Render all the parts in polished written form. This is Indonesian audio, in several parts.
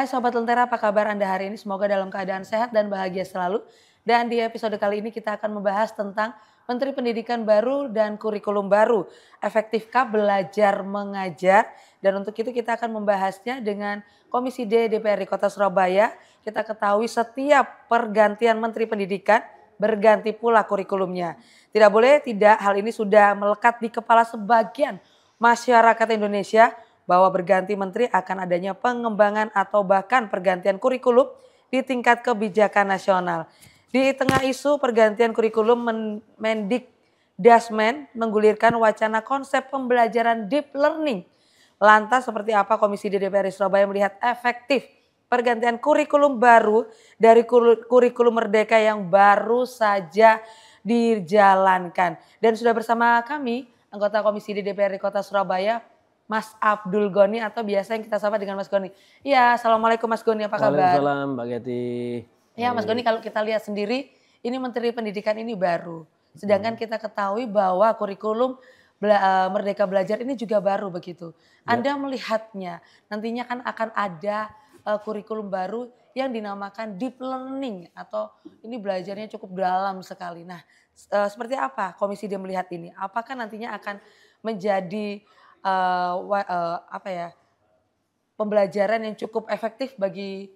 Sobat Lentera, apa kabar Anda hari ini? Semoga dalam keadaan sehat dan bahagia selalu. Dan di episode kali ini kita akan membahas tentang Menteri Pendidikan baru dan kurikulum baru. Efektifkah belajar mengajar? Dan untuk itu kita akan membahasnya dengan Komisi D DPRD Kota Surabaya. Kita ketahui setiap pergantian Menteri Pendidikan berganti pula kurikulumnya. Tidak boleh tidak, hal ini sudah melekat di kepala sebagian masyarakat Indonesia bahwa berganti menteri akan adanya pengembangan atau bahkan pergantian kurikulum di tingkat kebijakan nasional. Di tengah isu pergantian kurikulum, Mendikdasmen menggulirkan wacana konsep pembelajaran deep learning. Lantas seperti apa Komisi DPRD Surabaya melihat efektif pergantian kurikulum baru dari kurikulum Merdeka yang baru saja dijalankan. Dan sudah bersama kami anggota Komisi DPRD Kota Surabaya, Mas Abdul Goni atau biasa yang kita sapa dengan Mas Goni. Iya, assalamualaikum Mas Goni, apa kabar? Waalaikumsalam Mbak Kety. Ya Mas Goni, kalau kita lihat sendiri ini Menteri Pendidikan ini baru. Sedangkan kita ketahui bahwa kurikulum Merdeka Belajar ini juga baru begitu. Anda melihatnya nantinya kan akan ada kurikulum baru yang dinamakan deep learning atau ini belajarnya cukup dalam sekali. Nah, seperti apa Komisi D melihat ini? Apakah nantinya akan menjadi pembelajaran yang cukup efektif bagi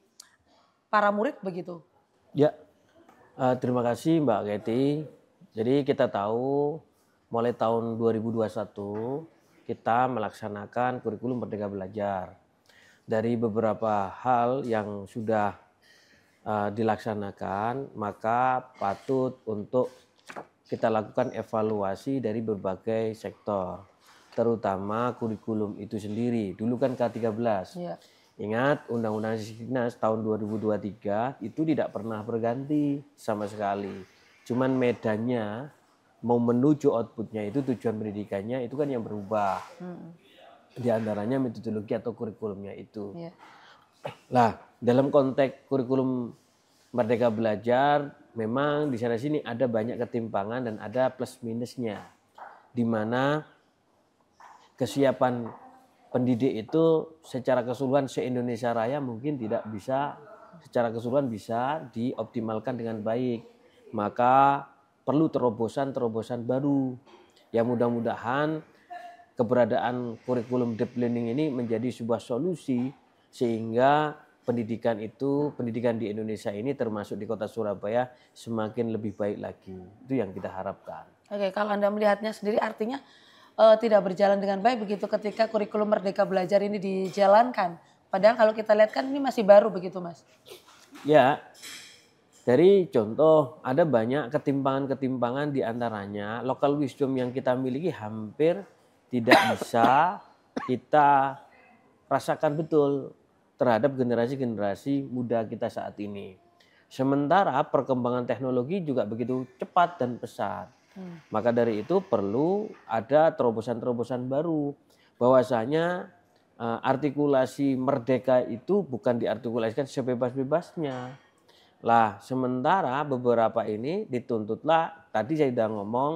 para murid begitu? Ya, terima kasih Mbak Kety. Jadi kita tahu mulai tahun 2021 kita melaksanakan kurikulum Merdeka Belajar. Dari beberapa hal yang sudah dilaksanakan, maka patut untuk kita lakukan evaluasi dari berbagai sektor, terutama kurikulum itu sendiri. Dulu kan K13. Ya. Ingat Undang-Undang Sisdiknas tahun 2023 itu tidak pernah berganti sama sekali. Cuman medannya mau menuju outputnya itu tujuan pendidikannya itu kan yang berubah. Di antaranya metodologi atau kurikulumnya itu. Ya. Nah, dalam konteks kurikulum Merdeka Belajar memang di sana sini ada banyak ketimpangan dan ada plus minusnya. Di mana kesiapan pendidik itu secara keseluruhan se-Indonesia Raya mungkin tidak bisa secara keseluruhan bisa dioptimalkan dengan baik. Maka perlu terobosan-terobosan baru yang mudah-mudahan keberadaan kurikulum deep learning ini menjadi sebuah solusi sehingga pendidikan di Indonesia ini termasuk di Kota Surabaya semakin lebih baik lagi. Itu yang kita harapkan. Oke, kalau Anda melihatnya sendiri artinya tidak berjalan dengan baik begitu ketika kurikulum Merdeka Belajar ini dijalankan. Padahal kalau kita lihat kan ini masih baru begitu, Mas. Ya, dari contoh ada banyak ketimpangan-ketimpangan di antaranya local wisdom yang kita miliki hampir tidak bisa kita rasakan betul terhadap generasi-generasi muda kita saat ini. Sementara perkembangan teknologi juga begitu cepat dan pesat. Maka dari itu perlu ada terobosan-terobosan baru. Bahwasanya artikulasi merdeka itu bukan diartikulasikan sebebas-bebasnya. Lah, sementara beberapa ini dituntutlah, tadi saya sudah ngomong,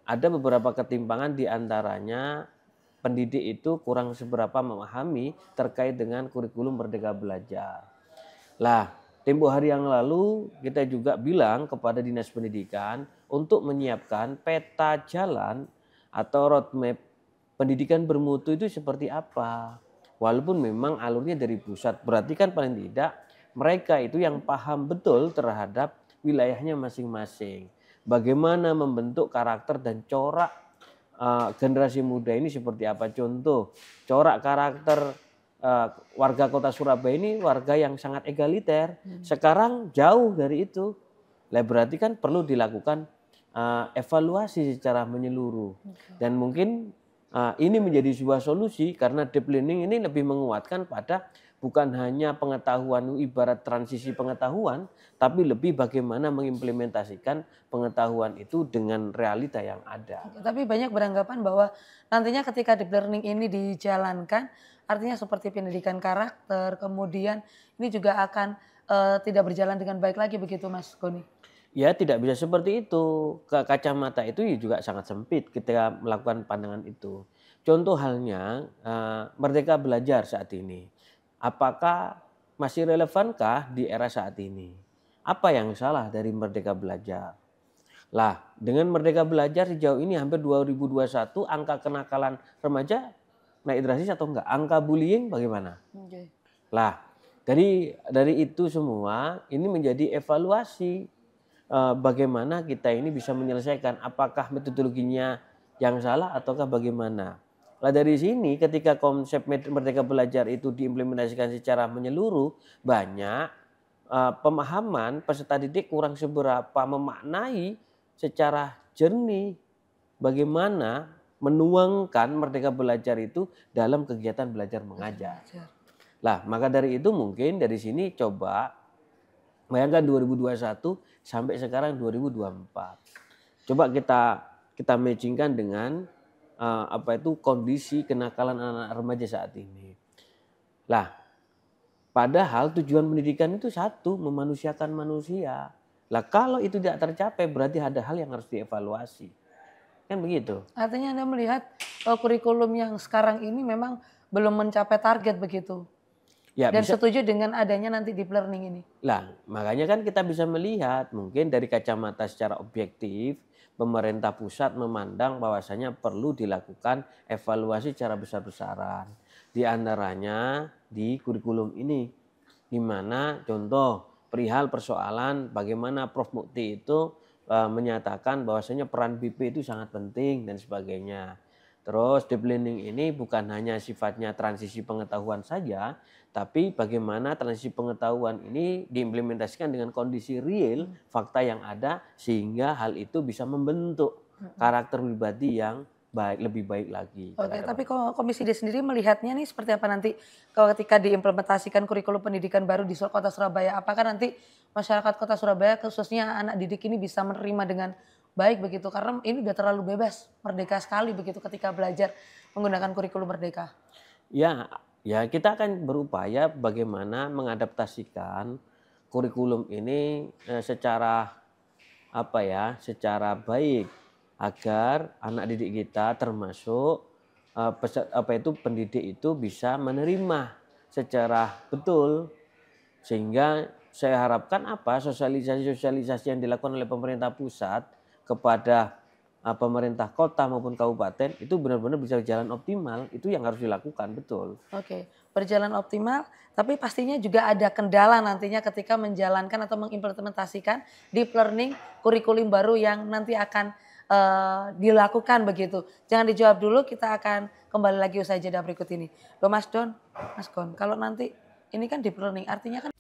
ada beberapa ketimpangan di antaranya pendidik itu kurang seberapa memahami terkait dengan kurikulum Merdeka Belajar. Lah, tempo hari yang lalu kita juga bilang kepada Dinas Pendidikan untuk menyiapkan peta jalan atau roadmap pendidikan bermutu itu seperti apa. Walaupun memang alurnya dari pusat, berarti kan paling tidak mereka itu yang paham betul terhadap wilayahnya masing-masing. Bagaimana membentuk karakter dan corak generasi muda ini seperti apa. Contoh, corak karakter warga Kota Surabaya ini warga yang sangat egaliter. Sekarang jauh dari itu. Lah berarti kan perlu dilakukan evaluasi secara menyeluruh. Dan mungkin ini menjadi sebuah solusi karena deep learning ini lebih menguatkan pada bukan hanya pengetahuan ibarat transisi pengetahuan, tapi lebih bagaimana mengimplementasikan pengetahuan itu dengan realita yang ada. Tapi banyak beranggapan bahwa nantinya ketika deep learning ini dijalankan, artinya seperti pendidikan karakter, kemudian ini juga akan tidak berjalan dengan baik lagi begitu Mas Goni? Ya tidak bisa seperti itu. Kacamata itu juga sangat sempit ketika melakukan pandangan itu. Contoh halnya Merdeka Belajar saat ini. Apakah masih relevankah di era saat ini? Apa yang salah dari Merdeka Belajar? Lah, dengan Merdeka Belajar sejauh ini hampir 2021 angka kenakalan remaja naik drastis atau enggak? Angka bullying bagaimana? Oke. Lah, dari itu semua ini menjadi evaluasi bagaimana kita ini bisa menyelesaikan, apakah metodologinya yang salah ataukah bagaimana. Nah dari sini ketika konsep Merdeka Belajar itu diimplementasikan secara menyeluruh, banyak pemahaman peserta didik kurang seberapa memaknai secara jernih bagaimana menuangkan Merdeka Belajar itu dalam kegiatan belajar mengajar. Lah, maka dari itu mungkin dari sini coba bayangkan 2021 sampai sekarang 2024. Coba kita matchingkan dengan kondisi kenakalan anak remaja saat ini. Lah, padahal tujuan pendidikan itu satu, memanusiakan manusia. Lah kalau itu tidak tercapai berarti ada hal yang harus dievaluasi. Kan begitu. Artinya Anda melihat kurikulum yang sekarang ini memang belum mencapai target begitu. Ya, dan bisa, setuju dengan adanya nanti deep learning ini. Lah, makanya kan kita bisa melihat mungkin dari kacamata secara objektif pemerintah pusat memandang bahwasanya perlu dilakukan evaluasi secara besar-besaran. Di antaranya di kurikulum ini, di mana contoh perihal persoalan bagaimana Prof. Mukti itu menyatakan bahwasanya peran BP itu sangat penting dan sebagainya. Terus deep learning ini bukan hanya sifatnya transisi pengetahuan saja, tapi bagaimana transisi pengetahuan ini diimplementasikan dengan kondisi real, fakta yang ada, sehingga hal itu bisa membentuk karakter pribadi yang baik, lebih baik lagi. Oke, tapi Komisi D sendiri melihatnya nih seperti apa nanti ketika diimplementasikan kurikulum pendidikan baru di Kota Surabaya? Apakah nanti masyarakat Kota Surabaya khususnya anak didik ini bisa menerima dengan baik begitu? Karena ini udah terlalu bebas, merdeka sekali begitu ketika belajar menggunakan kurikulum merdeka. Ya kita akan berupaya bagaimana mengadaptasikan kurikulum ini secara baik agar anak didik kita termasuk pendidik itu bisa menerima secara betul, sehingga saya harapkan sosialisasi yang dilakukan oleh pemerintah pusat kepada pemerintah kota maupun kabupaten itu benar-benar bisa berjalan optimal, itu yang harus dilakukan, betul. Oke, berjalan optimal, tapi pastinya juga ada kendala nantinya ketika menjalankan atau mengimplementasikan deep learning kurikulum baru yang nanti akan dilakukan begitu. Jangan dijawab dulu, kita akan kembali lagi usai jeda berikut ini. Loh Mas Gon, kalau nanti ini kan deep learning artinya kan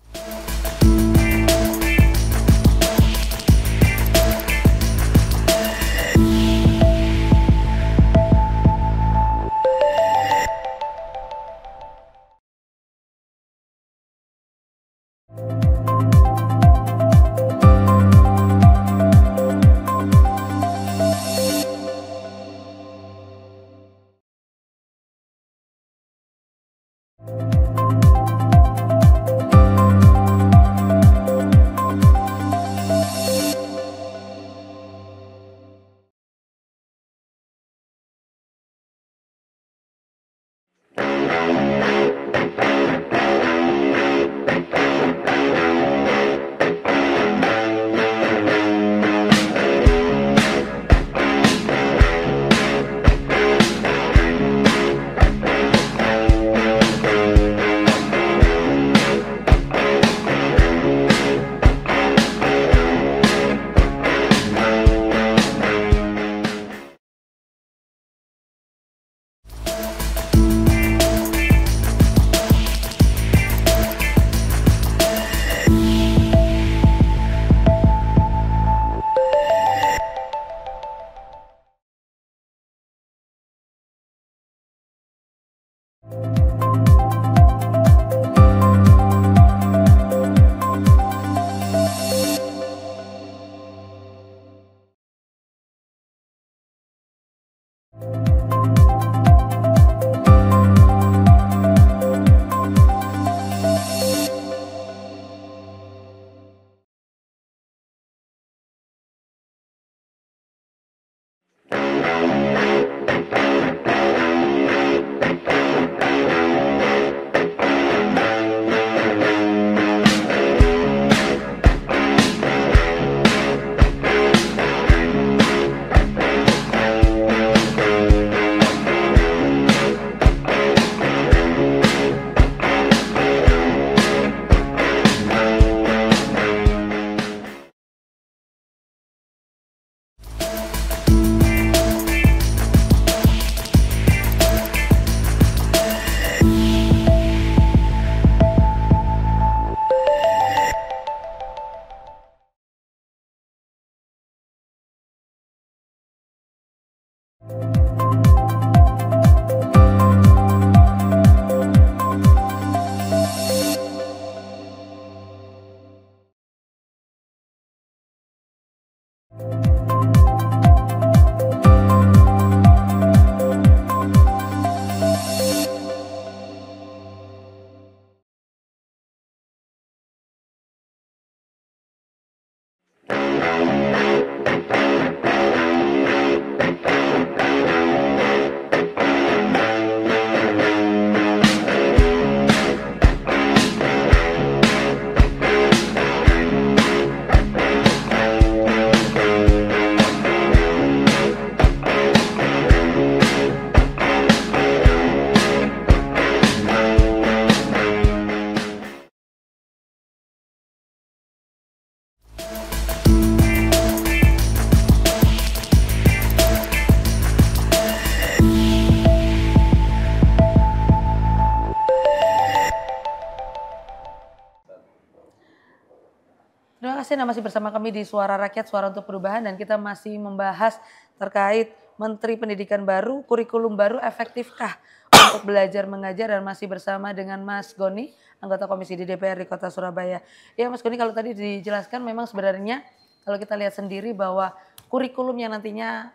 Terima kasih Anda masih bersama kami di Suara Rakyat, Suara untuk Perubahan, dan kita masih membahas terkait Menteri Pendidikan baru, kurikulum baru efektifkah untuk belajar mengajar, dan masih bersama dengan Mas Goni, anggota Komisi di DPR di Kota Surabaya. Ya Mas Goni, kalau tadi dijelaskan memang sebenarnya kalau kita lihat sendiri bahwa kurikulum yang nantinya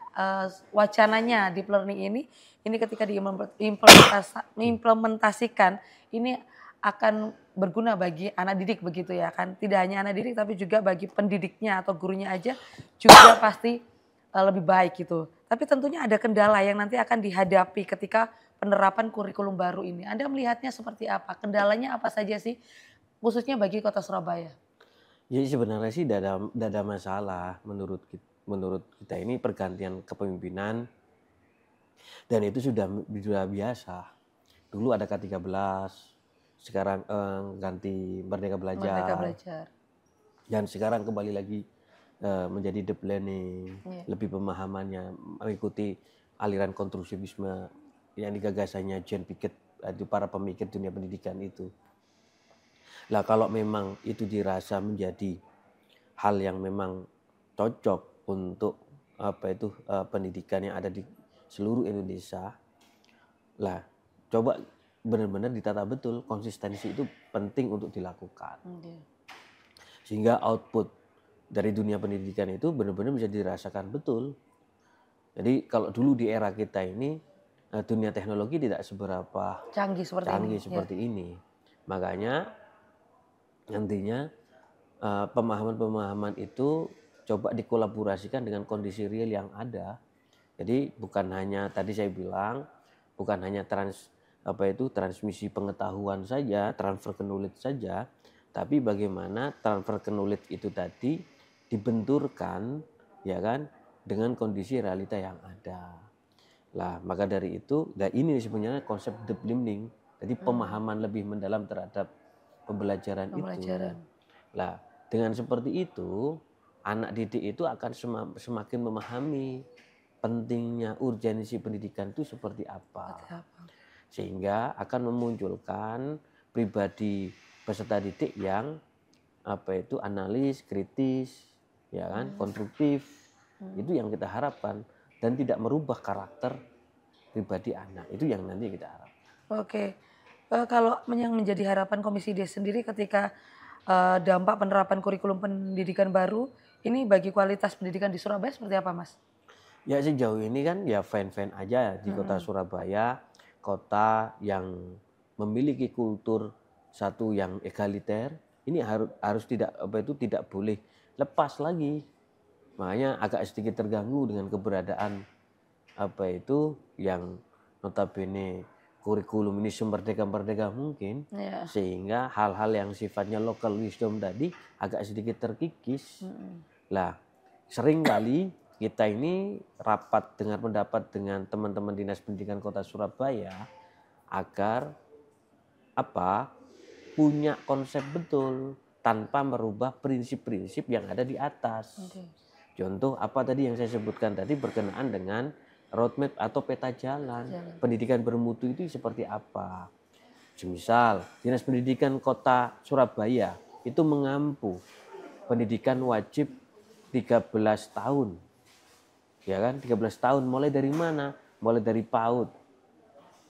wacananya deep learning ini ketika diimplementasikan ini akan berguna bagi anak didik begitu ya kan. Tidak hanya anak didik tapi juga bagi pendidiknya atau gurunya aja juga pasti lebih baik gitu. Tapi tentunya ada kendala yang nanti akan dihadapi ketika penerapan kurikulum baru ini. Anda melihatnya seperti apa? Kendalanya apa saja sih khususnya bagi Kota Surabaya? Jadi sebenarnya sih tidak ada masalah menurut kita ini pergantian kepemimpinan dan itu sudah biasa. Dulu ada K13, sekarang ganti Merdeka Belajar. Dan sekarang kembali lagi menjadi deep learning, lebih pemahamannya mengikuti aliran konstruktivisme yang digagasannya Jean Piaget, itu para pemikir dunia pendidikan itu. Lah kalau memang itu dirasa menjadi hal yang memang cocok untuk pendidikan yang ada di seluruh Indonesia, lah coba benar-benar ditata betul, konsistensi itu penting untuk dilakukan. Sehingga output dari dunia pendidikan itu benar-benar bisa dirasakan betul. Jadi kalau dulu di era kita ini dunia teknologi tidak seberapa canggih seperti ini. Makanya nantinya pemahaman-pemahaman itu coba dikolaborasikan dengan kondisi real yang ada. Jadi bukan hanya tadi saya bilang bukan hanya transmisi pengetahuan saja, transfer knowledge saja, tapi bagaimana transfer knowledge itu tadi dibenturkan ya kan dengan kondisi realita yang ada. Lah maka dari itu, dan ini sebenarnya konsep deep learning, jadi pemahaman lebih mendalam terhadap pembelajaran itu. Lah dengan seperti itu, anak didik itu akan semakin memahami pentingnya urgensi pendidikan itu seperti apa. Sehingga akan memunculkan pribadi peserta didik yang analis, kritis, ya kan, konstruktif. Itu yang kita harapkan dan tidak merubah karakter pribadi anak. Itu yang nanti kita harapkan. Oke. Kalau yang menjadi harapan Komisi D sendiri ketika dampak penerapan kurikulum pendidikan baru ini bagi kualitas pendidikan di Surabaya seperti apa, Mas? Ya sejauh ini kan ya fine-fine aja di Kota Surabaya, kota yang memiliki kultur satu yang egaliter, ini harus tidak boleh lepas lagi. Makanya agak sedikit terganggu dengan keberadaan yang notabene kurikulum ini semerdeka-merdeka mungkin, sehingga hal-hal yang sifatnya local wisdom tadi agak sedikit terkikis. Lah sering kali kita ini rapat dengar pendapat dengan teman-teman Dinas Pendidikan Kota Surabaya agar punya konsep betul tanpa merubah prinsip-prinsip yang ada di atas. Contoh apa tadi yang saya sebutkan tadi berkenaan dengan roadmap atau peta jalan. Pendidikan bermutu itu seperti apa? Semisal Dinas Pendidikan Kota Surabaya itu mengampu pendidikan wajib 13 tahun. Ya kan, 13 tahun mulai dari mana? Mulai dari PAUD,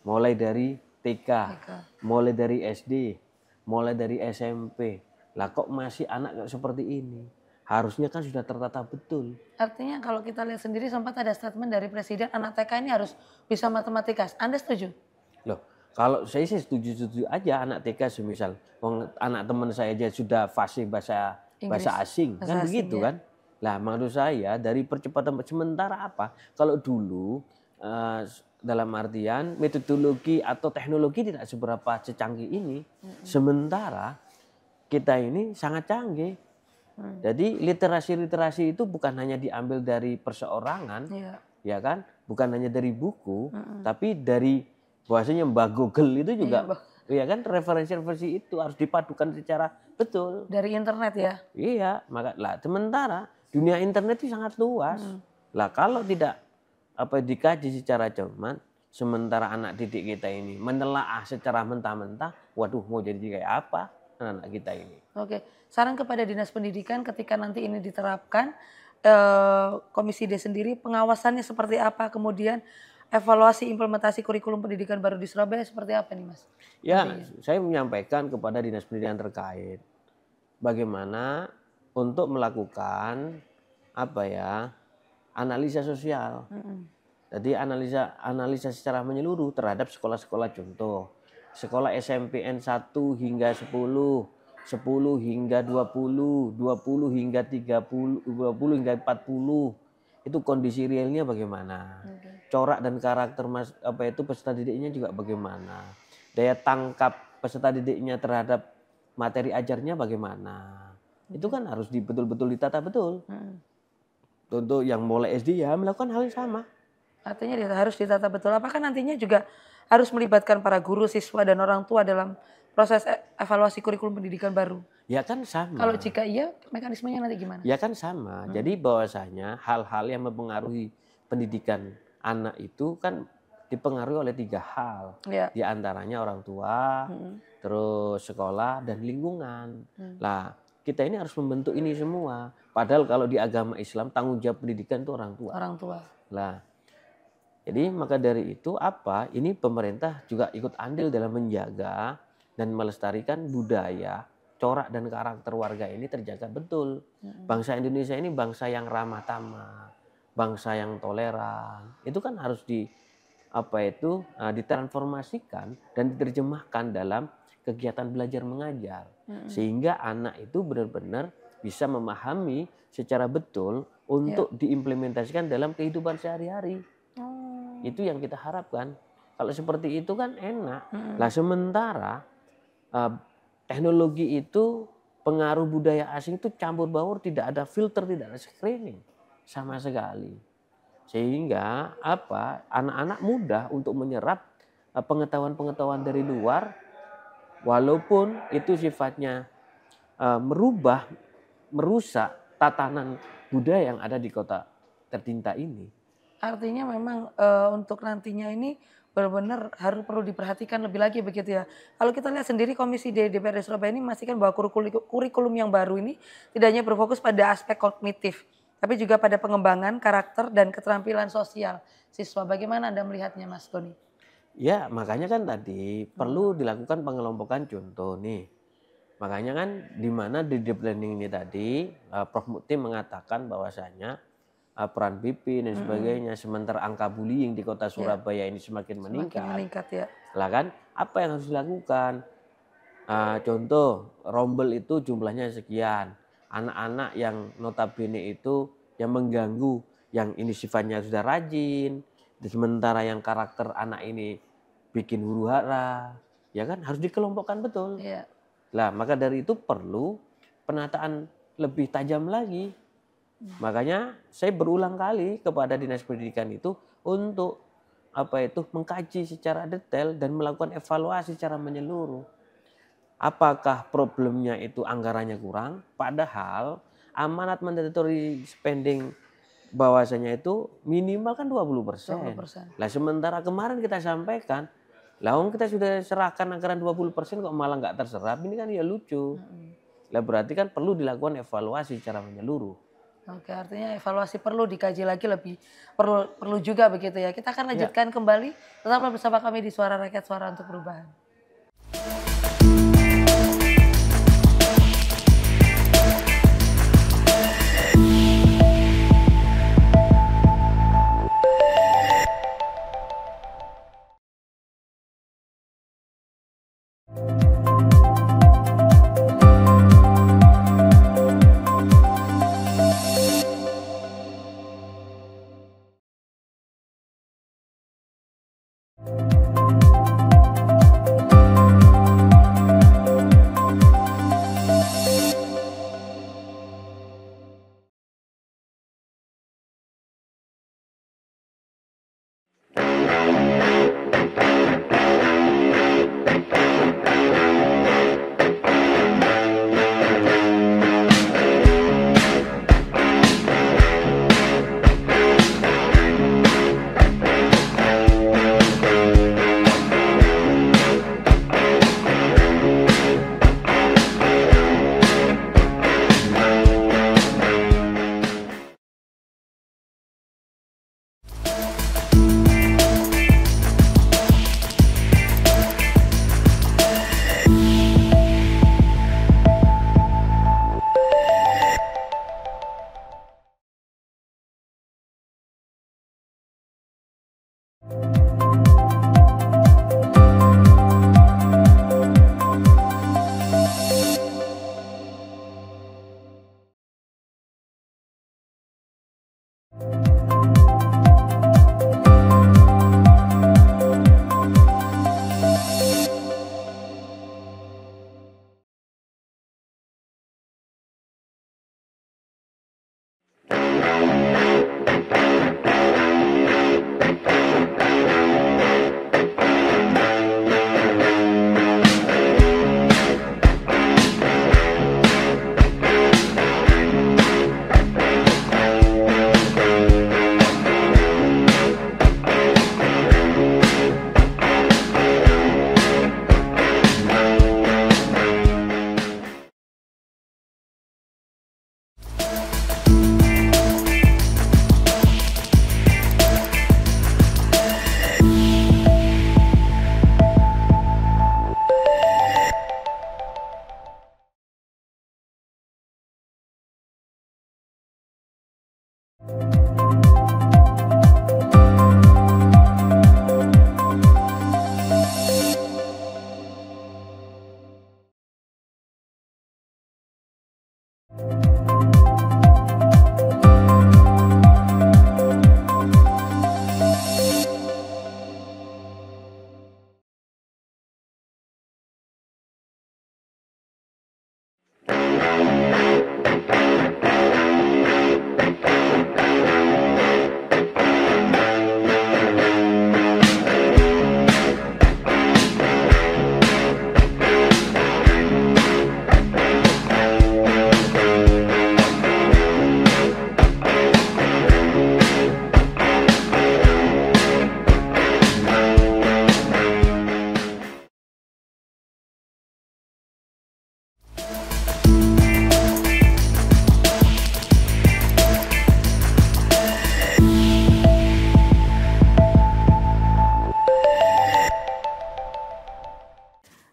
mulai dari TK, mulai dari SD, mulai dari SMP. Lah kok masih anak seperti ini? Harusnya kan sudah tertata betul. Artinya kalau kita lihat sendiri sempat ada statement dari Presiden anak TK ini harus bisa matematika. Anda setuju? Loh, kalau saya sih setuju aja anak TK semisal anak teman saya aja sudah fasih bahasa asing, kan begitu kan? Lah maksud saya dari percepatan sementara apa? Kalau dulu dalam artian metodologi atau teknologi tidak seberapa secanggih ini. Sementara kita ini sangat canggih. Jadi literasi itu bukan hanya diambil dari perseorangan, ya kan? Bukan hanya dari buku, tapi dari bahwasanya Mbak Google itu juga, ya kan? Referensi-referensi itu harus dipadukan secara betul. Dari internet ya? Iya, maka lah sementara dunia internet itu sangat luas. Lah kalau tidak dikaji secara cermat, sementara anak didik kita ini menelaah secara mentah-mentah, waduh mau jadi kayak apa anak kita ini. Oke, saran kepada Dinas Pendidikan ketika nanti ini diterapkan, Komisi D sendiri pengawasannya seperti apa, kemudian evaluasi implementasi kurikulum pendidikan baru di Surabaya seperti apa nih Mas? Ya, saya menyampaikan kepada Dinas Pendidikan terkait bagaimana untuk melakukan analisa sosial. Jadi analisa secara menyeluruh terhadap sekolah-sekolah contoh. Sekolah SMPN 1 hingga 10, 10 hingga 20, 20 hingga 30, 20 hingga 40. Itu kondisi realnya bagaimana? Corak dan karakter peserta didiknya juga bagaimana? Daya tangkap peserta didiknya terhadap materi ajarnya bagaimana? Itu kan harus betul-betul ditata betul. Untuk yang mulai SD ya melakukan hal yang sama. Artinya harus ditata betul. Apakah nantinya juga harus melibatkan para guru, siswa, dan orang tua dalam proses evaluasi kurikulum pendidikan baru? Ya kan sama. Kalau jika iya, mekanismenya nanti gimana? Ya kan sama. Jadi bahwasanya hal-hal yang mempengaruhi pendidikan anak itu kan dipengaruhi oleh 3 hal. Di antaranya orang tua, terus sekolah, dan lingkungan. Lah kita ini harus membentuk ini semua. Padahal kalau di agama Islam tanggung jawab pendidikan itu orang tua. Orang tua. Lah, jadi maka dari itu ini pemerintah juga ikut andil dalam menjaga dan melestarikan budaya, corak dan karakter warga ini terjaga betul. Bangsa Indonesia ini bangsa yang ramah tamah, bangsa yang toleran. Itu kan harus ditransformasikan dan diterjemahkan dalam kegiatan belajar mengajar. Sehingga anak itu benar-benar bisa memahami secara betul untuk diimplementasikan dalam kehidupan sehari-hari. Itu yang kita harapkan. Kalau seperti itu kan enak. Lah sementara teknologi itu pengaruh budaya asing itu campur baur, tidak ada filter, tidak ada screening sama sekali. Sehingga anak-anak mudah untuk menyerap pengetahuan-pengetahuan dari luar, walaupun itu sifatnya merusak tatanan budaya yang ada di kota tercinta ini. Artinya memang untuk nantinya ini benar-benar perlu diperhatikan lebih lagi begitu ya. Kalau kita lihat sendiri Komisi D DPRD Surabaya ini memastikan bahwa kurikulum yang baru ini tidak hanya berfokus pada aspek kognitif, tapi juga pada pengembangan karakter dan keterampilan sosial siswa. Bagaimana Anda melihatnya Mas Doni? Ya makanya kan tadi perlu dilakukan pengelompokan contoh nih. Makanya kan di mana di deep learning ini tadi Prof. Mukti mengatakan bahwasanya peran BP dan sebagainya, sementara angka bullying di kota Surabaya ini semakin meningkat ya. Lah kan apa yang harus dilakukan? Contoh rombel itu jumlahnya sekian, anak-anak yang notabene itu yang mengganggu, yang ini sifatnya sudah rajin, sementara yang karakter anak ini bikin huru hara, ya kan harus dikelompokkan betul. Lah maka dari itu perlu penataan lebih tajam lagi. Makanya saya berulang kali kepada Dinas Pendidikan itu untuk mengkaji secara detail dan melakukan evaluasi secara menyeluruh. Apakah problemnya itu anggarannya kurang? Padahal amanat mandatory spending bahwasanya itu minimal kan 20%. Lah sementara kemarin kita sampaikan, kita sudah serahkan anggaran 20% kok malah nggak terserap, ini kan ya lucu. Lah berarti kan perlu dilakukan evaluasi secara menyeluruh. Oke, artinya evaluasi perlu dikaji lagi lebih perlu juga begitu ya. Kita akan lanjutkan kembali. Tetaplah bersama kami di Suara Rakyat, Suara untuk Perubahan.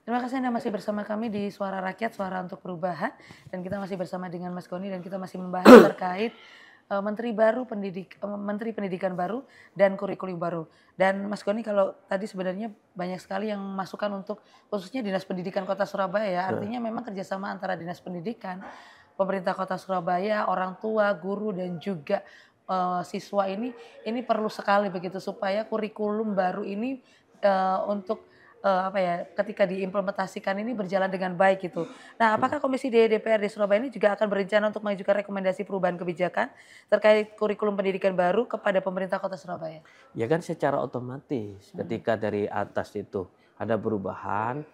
Terima kasih Anda masih bersama kami di Suara Rakyat, Suara untuk Perubahan. Dan kita masih bersama dengan Mas Goni dan kita masih membahas terkait Menteri Pendidikan baru dan kurikulum baru. Dan Mas Goni, kalau tadi sebenarnya banyak sekali yang masukan untuk khususnya Dinas Pendidikan Kota Surabaya ya. Artinya memang kerjasama antara Dinas Pendidikan, pemerintah Kota Surabaya, orang tua, guru dan juga siswa ini perlu sekali begitu supaya kurikulum baru ini untuk ketika diimplementasikan ini berjalan dengan baik gitu. Nah, apakah Komisi D DPRD Surabaya ini juga akan berencana untuk mengajukan rekomendasi perubahan kebijakan terkait kurikulum pendidikan baru kepada pemerintah Kota Surabaya? Ya kan secara otomatis ketika dari atas itu ada perubahan,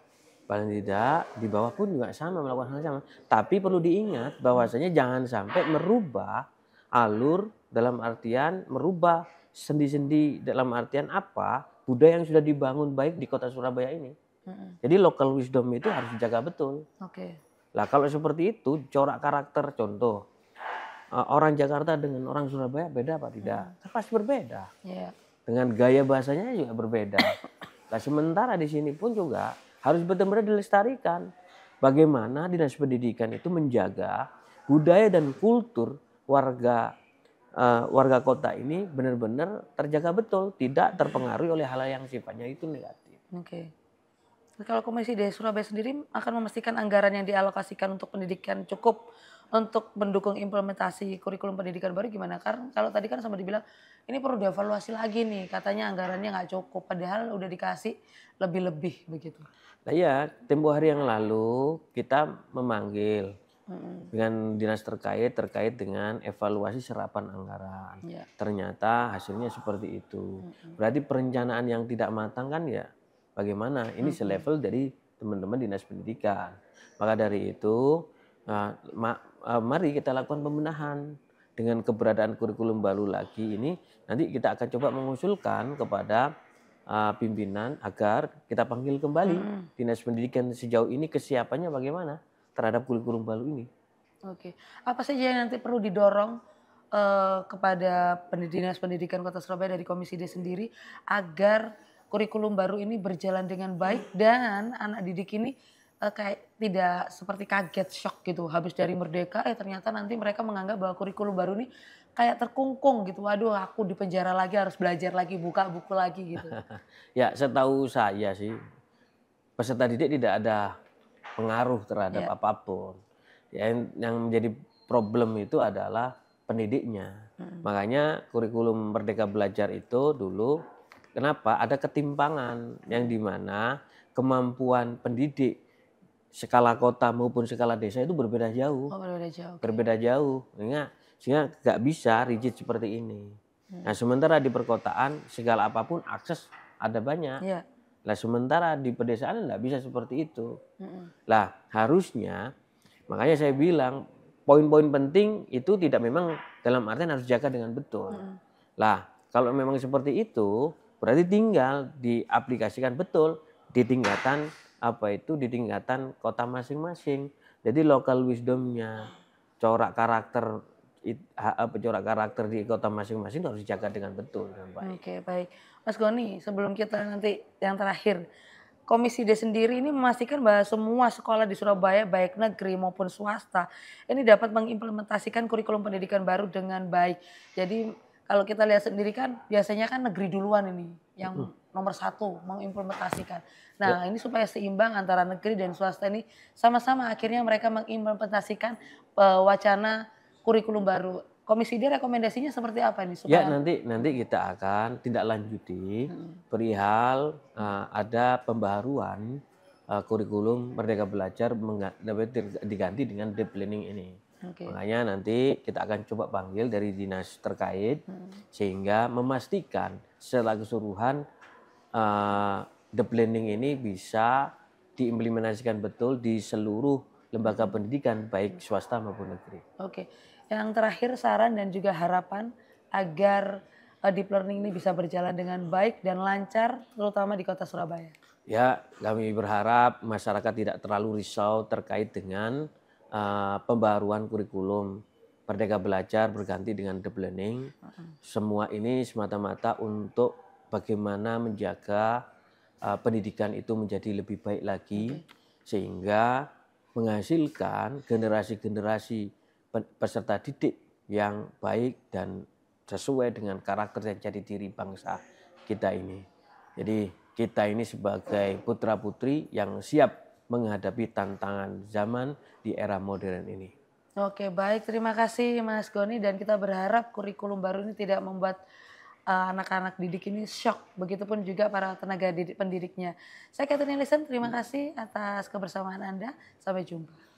paling tidak di bawah pun juga sama melakukan hal yang sama. Tapi perlu diingat bahwasanya jangan sampai merubah alur dalam artian merubah sendi-sendi dalam artian apa budaya yang sudah dibangun baik di Kota Surabaya ini. Jadi local wisdom itu harus dijaga betul. Oke. Lah kalau seperti itu corak karakter contoh orang Jakarta dengan orang Surabaya beda apa tidak? Pasti berbeda. Yeah. Dengan gaya bahasanya juga berbeda. Nah sementara di sini pun juga harus benar-benar dilestarikan. Bagaimana Dinas Pendidikan itu menjaga budaya dan kultur warga kota ini benar-benar terjaga betul, tidak terpengaruhi oleh hal yang sifatnya itu negatif. Oke. Kalau Komisi D Surabaya sendiri akan memastikan anggaran yang dialokasikan untuk pendidikan cukup untuk mendukung implementasi kurikulum pendidikan baru gimana? Karena kalau tadi kan sama dibilang ini perlu dievaluasi lagi nih, katanya anggarannya nggak cukup, padahal udah dikasih lebih-lebih begitu. Nah ya, tempo hari yang lalu kita memanggil dengan dinas terkait dengan evaluasi serapan anggaran. Yeah. Ternyata hasilnya seperti itu. Berarti perencanaan yang tidak matang kan ya bagaimana? Ini selevel dari teman-teman dinas pendidikan. Maka dari itu mari kita lakukan pembenahan. Dengan keberadaan kurikulum baru lagi ini nanti kita akan coba mengusulkan kepada pimpinan agar kita panggil kembali dinas pendidikan sejauh ini kesiapannya bagaimana terhadap kurikulum baru ini. Oke, apa saja yang nanti perlu didorong kepada Dinas Pendidikan Kota Surabaya dari Komisi D sendiri agar kurikulum baru ini berjalan dengan baik dan anak didik ini kayak tidak seperti kaget, shock gitu habis dari Merdeka ternyata nanti mereka menganggap bahwa kurikulum baru ini kayak terkungkung gitu. Waduh, aku di penjara lagi harus belajar lagi, buka buku lagi gitu. Ya, setahu saya sih peserta didik tidak ada pengaruh terhadap apapun. Ya, yang menjadi problem itu adalah pendidiknya. Makanya kurikulum Merdeka Belajar itu dulu kenapa ada ketimpangan yang dimana kemampuan pendidik skala kota maupun skala desa itu berbeda jauh. Oh, berbeda jauh. Oke. Berbeda jauh. Sehingga nggak bisa rigid seperti ini. Nah, sementara di perkotaan segala apapun akses ada banyak. Iya. Nah, sementara di pedesaan nggak bisa seperti itu. Mm-mm. Lah, harusnya makanya saya bilang poin-poin penting itu tidak memang dalam artian harus jaga dengan betul. Lah, kalau memang seperti itu berarti tinggal diaplikasikan betul di tingkatan di tingkatan kota masing-masing. Jadi local wisdomnya, corak karakter corak karakter di kota masing-masing harus dijaga dengan betul dan baik. Oke, baik. Mas Goni, sebelum kita nanti yang terakhir, Komisi D sendiri ini memastikan bahwa semua sekolah di Surabaya, baik negeri maupun swasta, ini dapat mengimplementasikan kurikulum pendidikan baru dengan baik. Jadi kalau kita lihat sendiri kan biasanya kan negeri duluan ini yang nomor satu mengimplementasikan. Nah ini supaya seimbang antara negeri dan swasta ini sama-sama akhirnya mereka mengimplementasikan wacana kurikulum baru. Komisi D rekomendasinya seperti apa nih Ya supaya nanti kita akan tindak lanjuti perihal ada pembaharuan kurikulum Merdeka Belajar diganti dengan deep learning ini. Oke. Makanya nanti kita akan coba panggil dari dinas terkait sehingga memastikan secara keseluruhan deep learning ini bisa diimplementasikan betul di seluruh lembaga pendidikan baik swasta maupun negeri. Oke. Yang terakhir saran dan juga harapan agar deep learning ini bisa berjalan dengan baik dan lancar terutama di Kota Surabaya. Ya, kami berharap masyarakat tidak terlalu risau terkait dengan pembaruan kurikulum Merdeka Belajar berganti dengan deep learning. Semua ini semata-mata untuk bagaimana menjaga pendidikan itu menjadi lebih baik lagi sehingga menghasilkan generasi-generasi peserta didik yang baik dan sesuai dengan karakter dan jati diri bangsa kita ini. Jadi kita ini sebagai putra-putri yang siap menghadapi tantangan zaman di era modern ini. Oke, baik. Terima kasih Mas Goni dan kita berharap kurikulum baru ini tidak membuat anak-anak didik ini shock. Begitupun juga para tenaga didik pendidiknya. Saya Catherine Listen, terima kasih atas kebersamaan Anda. Sampai jumpa.